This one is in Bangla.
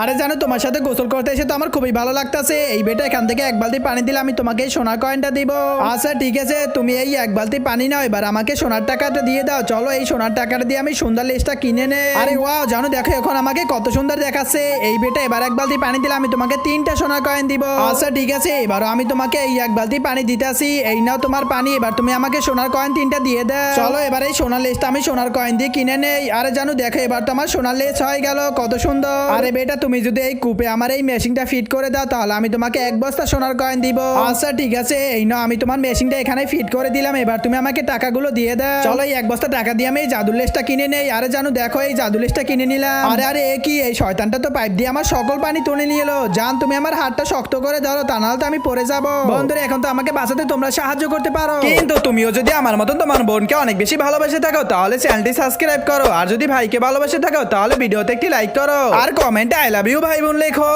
আরে জানো, তোমার সাথে গোসল করতে এসে তো আমার খুবই ভালো লাগতাছে। এই বেটা এখান থেকে এক বালতি পানি দিলে আমি তোমাকে এই সোনার কয়েনটা দিব। আচ্ছা ঠিক আছে, তুমি এই এক বালতি পানি নাও, এবার আমাকে সোনার টাকাটা দিয়ে দাও। চলো এই সোনার টাকাটা দিয়ে আমি সুন্দর লেসটা কিনে নে। আরে ওয়াও, জানো দেখো এখন আমাকে কত সুন্দর দেখাচ্ছে। এই বেটা এবার এক বালতি পানি দিলে আমি তোমাকে 3টা সোনার কয়েন দিব। আচ্ছা ঠিক আছে, এবারও আমি তোমাকে এই এক বালতি পানি দিতেছি। এই নাও তোমার পানি, এবার তুমি আমাকে সোনার কয়েন 3টা দিয়ে দাও। চলো এবার এই সোনার লেসটা আমি সোনার কয়েন দিয়ে কিনে নেই। আরে জানো দেখো, এবার তো আমার সোনার লেস হয়ে গেল, কত সুন্দর। আরে বেটা তুমি যদি এই কূপে আমার এই মেশিনটা ফিট করে দাও তাহলে আমি তোমাকে 1 বস্তা সোনার কয়েন দিব। আচ্ছা ঠিক আছে, এই নাও আমি তোমার মেশিনটা এখানে ফিট করে দিলাম। এবার তুমি আমাকে টাকাগুলো দিয়ে দাও। চলো এই 1 বস্তা টাকা দিয়ে আমি এই জাদুর লেসটা কিনে নেই। আরে জানো দেখো, এই জাদুর লেসটা কিনে নিলাম। আরে আরে এ কি, এই শয়তানটা তো পাইপ দিয়ে আমার সকল পানি তুলে নিয়ে এলো। জান তুমি আমার হাতটা শক্ত করে ধরো, তা নাহলে তো আমি পড়ে যাবো। বন্ধুরা এখন তো আমাকে বাঁচাতে তোমরা সাহায্য করতে পারো, কিন্তু তুমিও যদি আমার মতন তোমার বোনকে অনেক বেশি ভালোবেসে থাকো তাহলে চ্যানেলটি সাবস্ক্রাইব করো। আর যদি ভাইকে ভালোবেসে থাকো তাহলে ভিডিওতে একটি লাইক করো আর কমেন্টে আই লাভ ইউ ভাই বোন লেখো।